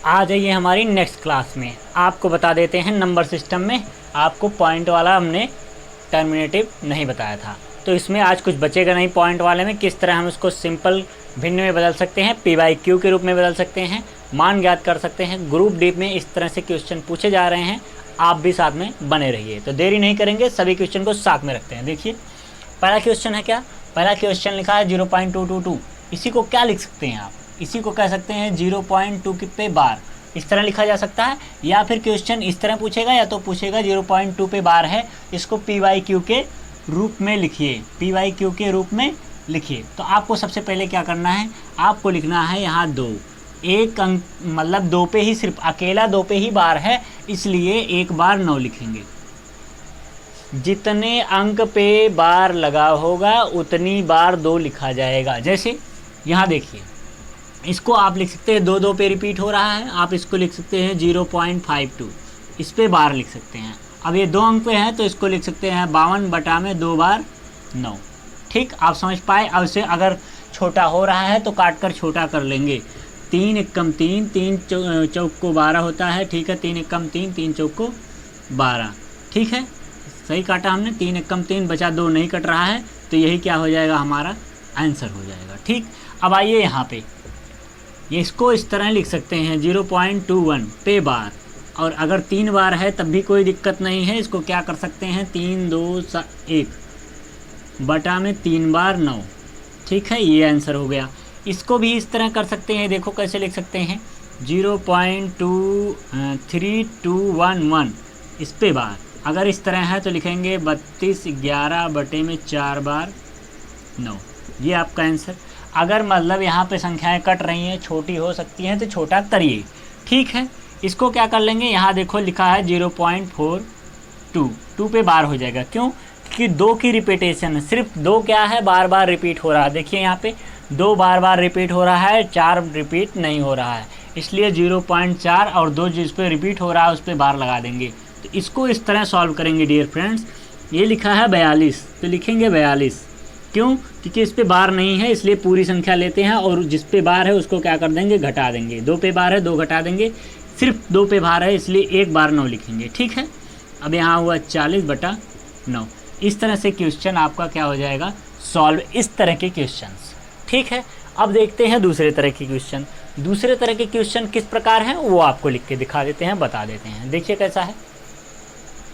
आ जाइए हमारी next class में। आपको बता देते हैं नंबर सिस्टम में आपको पॉइंट वाला हमने टर्मिनेटिव नहीं बताया था, तो इसमें आज कुछ बचेगा नहीं। पॉइंट वाले में किस तरह हम उसको सिंपल भिन्न में बदल सकते हैं, पी बाई क्यू के रूप में बदल सकते हैं, मान ज्ञात कर सकते हैं। ग्रुप डी में इस तरह से क्वेश्चन पूछे जा रहे हैं, आप भी साथ में बने रहिए। तो देरी नहीं करेंगे, सभी क्वेश्चन को साथ में रखते हैं। देखिए पहला क्वेश्चन है क्या, पहला क्वेश्चन लिखा है 0.222। इसी को क्या लिख सकते हैं आप, इसी को कह सकते हैं 0.2 पे बार, इस तरह लिखा जा सकता है। या फिर क्वेश्चन इस तरह पूछेगा, या तो पूछेगा 0.2 पे बार है, इसको पी वाई क्यू के रूप में लिखिए, पी वाई क्यू के रूप में लिखिए। तो आपको सबसे पहले क्या करना है, आपको लिखना है यहाँ 2, एक अंक मतलब 2 पे ही, सिर्फ अकेला 2 पे ही बार है, इसलिए एक बार 9 लिखेंगे। जितने अंक पे बार लगा होगा उतनी बार 2 लिखा जाएगा। जैसे यहाँ देखिए, इसको आप लिख सकते हैं 2 पे रिपीट हो रहा है, आप इसको लिख सकते हैं 0.52, इस पे बार लिख सकते हैं। अब ये 2 अंक पे हैं तो इसको लिख सकते हैं 52 बटा में 2 बार 9। ठीक, आप समझ पाए। अब से अगर छोटा हो रहा है तो काट कर छोटा कर लेंगे। 3 एकम 3, 3 चौक को 12 होता है। ठीक है, 3 एकम 3, 3 चौक को 12। ठीक है, सही काटा हमने। 3 एकम 3 बचा 2 नहीं कट रहा है, तो यही क्या हो जाएगा, हमारा आंसर हो जाएगा। ठीक, अब आइए यहाँ पे, ये इसको इस तरह लिख सकते हैं 0.21 पे बार, और अगर 3 बार है तब भी कोई दिक्कत नहीं है। इसको क्या कर सकते हैं, 3 2 1 बटा में 3 बार 9। ठीक है, ये आंसर हो गया। इसको भी इस तरह कर सकते हैं, देखो कैसे लिख सकते हैं 0.3211 इस पे बार। अगर इस तरह है तो लिखेंगे 32 11 बटे में 4 बार 9, ये आपका आंसर। अगर मतलब यहाँ पे संख्याएं कट रही हैं, छोटी हो सकती हैं, तो छोटा करिए। ठीक है, इसको क्या कर लेंगे, यहाँ देखो लिखा है 0.42, 2 पे बार हो जाएगा। क्यों, क्योंकि 2 की रिपीटेशन है, सिर्फ 2 क्या है, बार बार रिपीट हो रहा है। देखिए यहाँ पे 2 बार बार रिपीट हो रहा है, 4 रिपीट नहीं हो रहा है, इसलिए 0.4 और 2 जिस पे रिपीट हो रहा है उस पर बार लगा देंगे। तो इसको इस तरह सॉल्व करेंगे डियर फ्रेंड्स। ये लिखा है 42, तो लिखेंगे 42। क्यों, क्योंकि इस पे बार नहीं है, इसलिए पूरी संख्या लेते हैं और जिस पे बार है उसको क्या कर देंगे, घटा देंगे। 2 पे बार है 2 घटा देंगे, सिर्फ 2 पे बार है इसलिए एक बार 9 लिखेंगे। ठीक है, अब यहाँ हुआ 40 बटा 9। इस तरह से क्वेश्चन आपका क्या हो जाएगा, सॉल्व, इस तरह के क्वेश्चंस। ठीक है, अब देखते हैं दूसरे तरह के क्वेश्चन। दूसरे तरह के क्वेश्चन किस प्रकार हैं वो आपको लिख के दिखा देते हैं, बता देते हैं। देखिए कैसा है,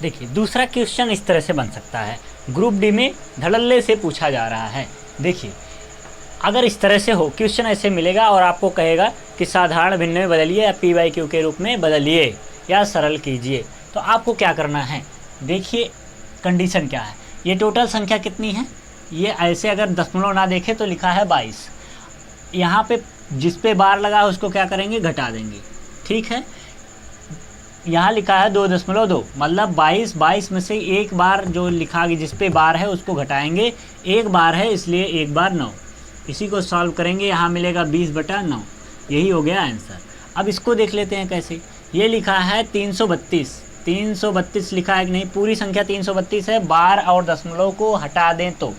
देखिए दूसरा क्वेश्चन इस तरह से बन सकता है, ग्रुप डी में धड़ल्ले से पूछा जा रहा है। देखिए अगर इस तरह से हो, क्वेश्चन ऐसे मिलेगा और आपको कहेगा कि साधारण भिन्न में बदलिए या पी वाई क्यू के रूप में बदलिए या सरल कीजिए, तो आपको क्या करना है। देखिए कंडीशन क्या है, ये टोटल संख्या कितनी है, ये ऐसे अगर दशमलव ना देखे तो लिखा है 22। यहाँ पे जिस पे बार लगा है उसको क्या करेंगे, घटा देंगे। ठीक है, यहाँ लिखा है 2.2, मतलब 22 में से एक बार जो लिखा गया जिस पे बार है उसको घटाएंगे, एक बार है इसलिए एक बार 9। इसी को सॉल्व करेंगे, यहाँ मिलेगा 20 बटा 9, यही हो गया आंसर। अब इसको देख लेते हैं कैसे। ये लिखा है 332 लिखा है कि नहीं, पूरी संख्या 332 है, बार और दशमलव को हटा दें तो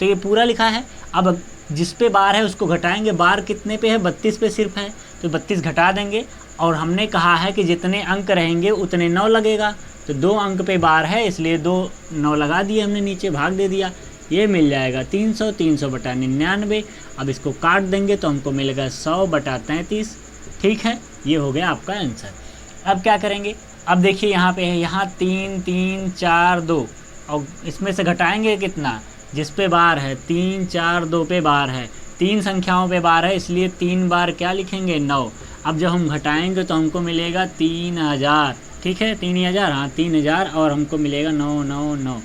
ये पूरा लिखा है। अब जिस पे बार है उसको घटाएंगे, बार कितने पे है, 32 पे सिर्फ है, तो 32 घटा देंगे। और हमने कहा है कि जितने अंक रहेंगे उतने 9 लगेगा, तो 2 अंक पे बार है इसलिए 2 9 लगा दिए हमने, नीचे भाग दे दिया, ये मिल जाएगा 300 बटा 99। अब इसको काट देंगे तो हमको मिलेगा 100 बटा 33। ठीक है, ये हो गया आपका आंसर। अब क्या करेंगे, अब देखिए यहाँ पे है, यहाँ 3 3 4 2, और इसमें से घटाएंगे कितना, जिस पे बार है 3 4 2 पे बार है, 3 संख्याओं पे बार है इसलिए 3 बार क्या लिखेंगे, 9। अब जब हम घटाएंगे तो हमको मिलेगा 3000। ठीक है, 3000, हाँ 3000, और हमको मिलेगा 999।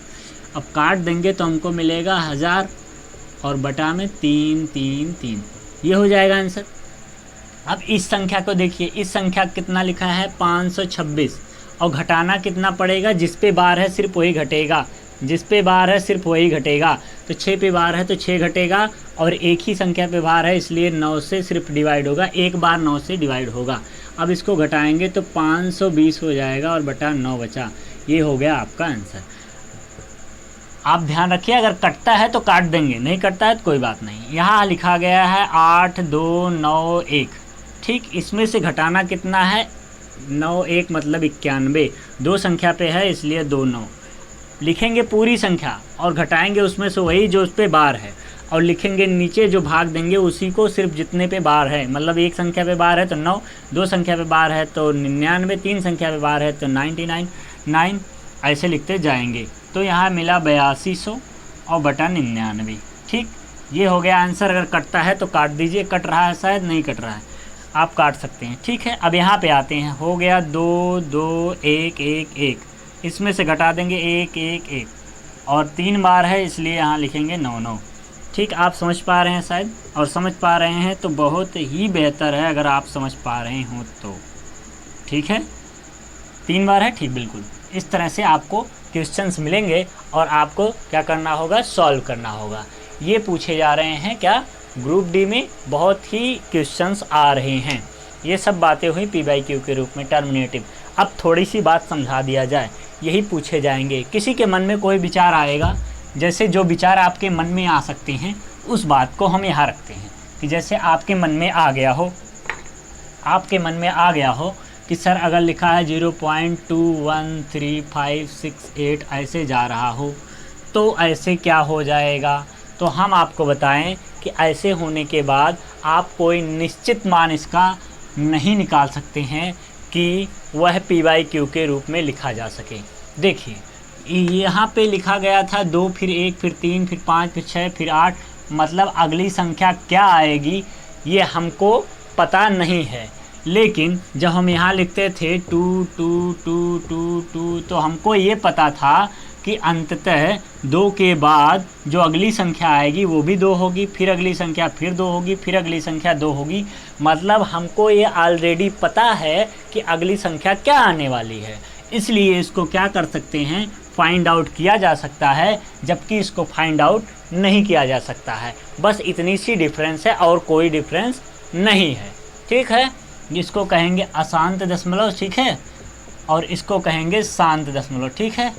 अब काट देंगे तो हमको मिलेगा 1000 और बटा में 3 3 3, ये हो जाएगा आंसर। अब इस संख्या को देखिए, इस संख्या कितना लिखा है 526, और घटाना कितना पड़ेगा, जिस पे बार है सिर्फ वही घटेगा, जिस पे बार है सिर्फ वही घटेगा। तो 6 पे बार है तो 6 घटेगा, और एक ही संख्या पे बार है इसलिए 9 से सिर्फ डिवाइड होगा, एक बार 9 से डिवाइड होगा। अब इसको घटाएंगे तो 520 हो जाएगा और बटा 9 बचा, ये हो गया आपका आंसर। आप ध्यान रखिए, अगर कटता है तो काट देंगे, नहीं कटता है तो कोई बात नहीं। यहाँ लिखा गया है 8291। ठीक, इसमें से घटाना कितना है 9, 1 मतलब 91, 2 संख्या पे है इसलिए 2 9 लिखेंगे पूरी संख्या और घटाएंगे उसमें से वही जो उस पर बार है और लिखेंगे नीचे जो भाग देंगे उसी को सिर्फ जितने पे बार है। मतलब 1 संख्या पे बार है तो 9, 2 संख्या पे बार है तो 99, 3 संख्या पे बार है तो 99, 9 ऐसे लिखते जाएंगे। तो यहाँ मिला 8200 और बटा 99। ठीक, ये हो गया आंसर। अगर कटता है तो काट दीजिए, कट रहा है शायद, नहीं कट रहा है आप काट सकते हैं। ठीक है, अब यहाँ पे आते हैं, हो गया 2 2 1 1 1, इसमें से घटा देंगे 1 1 1 और 3 बार है इसलिए यहाँ लिखेंगे 9 9। ठीक, आप समझ पा रहे हैं शायद, और समझ पा रहे हैं तो बहुत ही बेहतर है अगर आप समझ पा रहे हो तो। ठीक है, 3 बार है, ठीक, बिल्कुल इस तरह से आपको क्वेश्चंस मिलेंगे और आपको क्या करना होगा, सॉल्व करना होगा। ये पूछे जा रहे हैं क्या, ग्रुप डी में बहुत ही क्वेश्चंस आ रहे हैं। ये सब बातें हुई P/Q के रूप में, टर्मिनेटिव। अब थोड़ी सी बात समझा दिया जाए, यही पूछे जाएंगे। किसी के मन में कोई विचार आएगा, जैसे जो विचार आपके मन में आ सकते हैं उस बात को हम यहाँ रखते हैं कि जैसे आपके मन में आ गया हो, आपके मन में आ गया हो कि सर अगर लिखा है 0.21356 ऐसे जा रहा हो तो ऐसे क्या हो जाएगा, तो हम आपको बताएं कि ऐसे होने के बाद आप कोई निश्चित मान इसका नहीं निकाल सकते हैं कि वह P/Q के रूप में लिखा जा सके। देखिए यहाँ पे लिखा गया था 2 फिर 1 फिर 3 फिर 5 फिर 6 फिर 8, मतलब अगली संख्या क्या आएगी ये हमको पता नहीं है। लेकिन जब हम यहाँ लिखते थे 2 2 2 2 2 तो हमको ये पता था कि अंततः 2 के बाद जो अगली संख्या आएगी वो भी 2 होगी, फिर अगली संख्या फिर 2 होगी, फिर अगली संख्या 2 होगी। मतलब हमको ये ऑलरेडी पता है कि अगली संख्या क्या आने वाली है, इसलिए इसको क्या कर सकते हैं, फाइंड आउट किया जा सकता है, जबकि इसको फाइंड आउट नहीं किया जा सकता है। बस इतनी सी डिफरेंस है और कोई डिफरेंस नहीं है। ठीक है, इसको कहेंगे अशांत दशमलव, ठीक है, और इसको कहेंगे शांत दशमलव। ठीक है,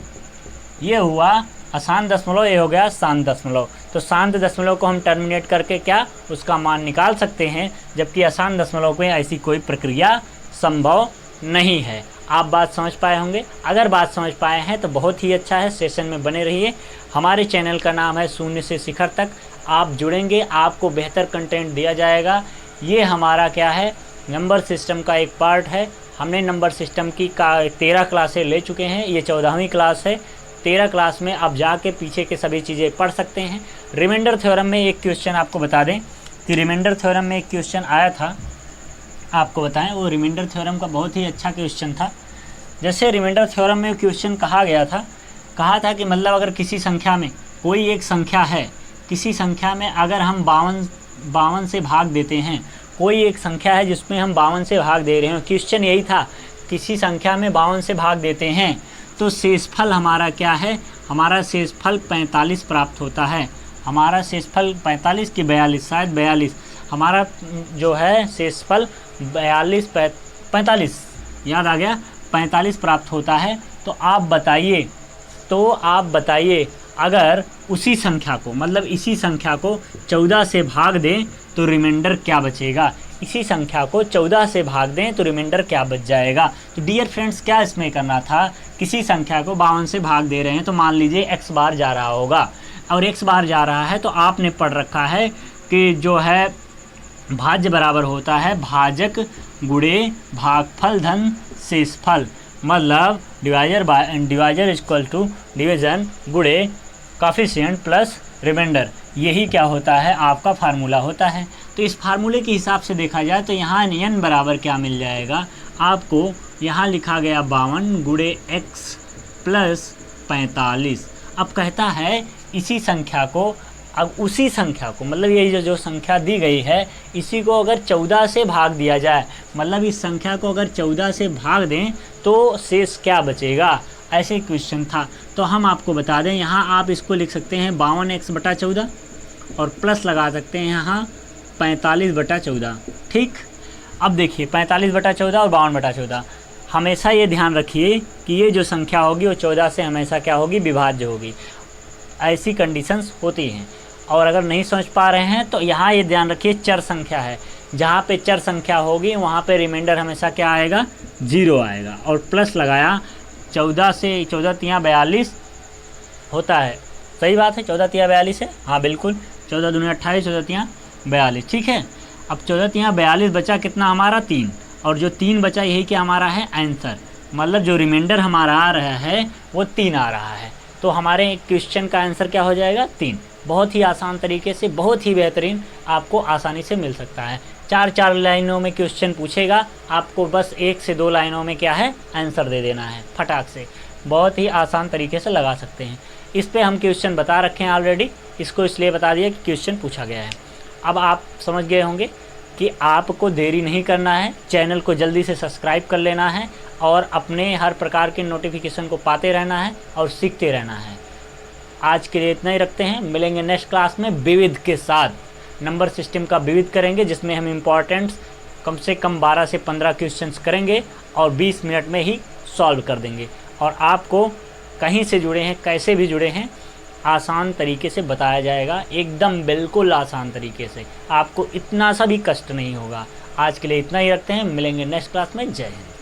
ये हुआ अशांत दशमलव, ये हो गया शांत दशमलव। तो शांत दशमलव को हम टर्मिनेट करके क्या उसका मान निकाल सकते हैं, जबकि अशांत दशमलव में ऐसी कोई प्रक्रिया संभव नहीं है। आप बात समझ पाए होंगे। अगर बात समझ पाए हैं तो बहुत ही अच्छा है, सेशन में बने रहिए। हमारे चैनल का नाम है शून्य से शिखर तक। आप जुड़ेंगे, आपको बेहतर कंटेंट दिया जाएगा। ये हमारा क्या है, नंबर सिस्टम का एक पार्ट है। हमने नंबर सिस्टम की 13 क्लासें ले चुके हैं, ये 14वीं क्लास है। 13 क्लास में आप जाके पीछे के सभी चीज़ें पढ़ सकते हैं। रिमाइंडर थ्योरम में एक क्वेश्चन आपको बता दें कि रिमाइंडर थ्योरम में एक क्वेश्चन आया था, आपको बताएं, वो रिमाइंडर थ्योरम का बहुत ही अच्छा क्वेश्चन था। जैसे रिमाइंडर थ्योरम में क्वेश्चन कहा था कि मतलब अगर किसी संख्या में कोई एक संख्या है, किसी संख्या में अगर हम 52 से भाग देते हैं, कोई एक संख्या है जिसमें हम 52 से भाग दे रहे हैं, क्वेश्चन यही था, किसी संख्या में 52 से भाग देते हैं तो शेषफल हमारा क्या है, हमारा शेषफल 45 प्राप्त होता है। हमारा शेषफल 45 की 42, शायद 42, हमारा जो है शेषफल 45 याद आ गया, 45 प्राप्त होता है। तो आप बताइए अगर उसी संख्या को, मतलब इसी संख्या को 14 से भाग दें तो रिमाइंडर क्या बचेगा, इसी संख्या को 14 से भाग दें तो रिमाइंडर क्या बच जाएगा। तो डियर फ्रेंड्स, क्या इसमें करना था, किसी संख्या को 52 से भाग दे रहे हैं तो मान लीजिए x बार जा रहा होगा, और x बार जा रहा है तो आपने पढ़ रखा है कि जो है भाज्य बराबर होता है भाजक गुणे भागफल धन शेषफल, मतलब डिवाइजर इक्वल टू डिवीजन गुणे कोएफिशिएंट प्लस रिमाइंडर। यही क्या होता है, आपका फार्मूला होता है। तो इस फार्मूले के हिसाब से देखा जाए तो यहाँ n बराबर क्या मिल जाएगा आपको, यहाँ लिखा गया 52 गुणे x प्लस 45। अब कहता है इसी संख्या को, अब उसी संख्या को, मतलब ये जो संख्या दी गई है इसी को अगर 14 से भाग दिया जाए, मतलब इस संख्या को अगर 14 से भाग दें तो शेष क्या बचेगा, ऐसे क्वेश्चन था। तो हम आपको बता दें, यहाँ आप इसको लिख सकते हैं 52x/14 और प्लस लगा सकते हैं यहाँ 45/14। ठीक, अब देखिए 45/14 और 52/14, हमेशा ये ध्यान रखिए कि ये जो संख्या होगी वो 14 से हमेशा क्या होगी, विभाज्य होगी। ऐसी कंडीशंस होती हैं। और अगर नहीं समझ पा रहे हैं तो यहाँ ये ध्यान रखिए चर संख्या है, जहाँ पे चर संख्या होगी वहाँ पे रिमाइंडर हमेशा क्या आएगा, 0 आएगा। और प्लस लगाया 14 से 14 तियाँ 42 होता है, सही बात है, 14 तियाँ 42 है, हाँ बिल्कुल, 14 दूनी 28, 14 तियाँ 42, ठीक है। अब 14 तियाँ 42 बचा कितना हमारा, 3, और जो 3 बचा यही क्या हमारा है आंसर, मतलब जो रिमाइंडर हमारा आ रहा है वो 3 आ रहा है। तो हमारे क्वेश्चन का आंसर क्या हो जाएगा, 3। बहुत ही आसान तरीके से, बहुत ही बेहतरीन, आपको आसानी से मिल सकता है। 4 लाइनों में क्वेश्चन पूछेगा, आपको बस 1 से 2 लाइनों में क्या है आंसर दे देना है फटाक से। बहुत ही आसान तरीके से लगा सकते हैं। इस पे हम क्वेश्चन बता रखे हैं ऑलरेडी, इसको इसलिए बता दिया कि क्वेश्चन पूछा गया है। अब आप समझ गए होंगे कि आपको देरी नहीं करना है, चैनल को जल्दी से सब्सक्राइब कर लेना है और अपने हर प्रकार के नोटिफिकेशन को पाते रहना है और सीखते रहना है। आज के लिए इतना ही रखते हैं, मिलेंगे नेक्स्ट क्लास में विविध के साथ। नंबर सिस्टम का विविध करेंगे जिसमें हम इम्पॉर्टेंट्स कम से कम 12 से 15 क्वेश्चंस करेंगे और 20 मिनट में ही सॉल्व कर देंगे। और आपको कहीं से जुड़े हैं, कैसे भी जुड़े हैं, आसान तरीके से बताया जाएगा, एकदम बिल्कुल आसान तरीके से, आपको इतना सा भी कष्ट नहीं होगा। आज के लिए इतना ही रखते हैं, मिलेंगे नेक्स्ट क्लास में। जय हिंद।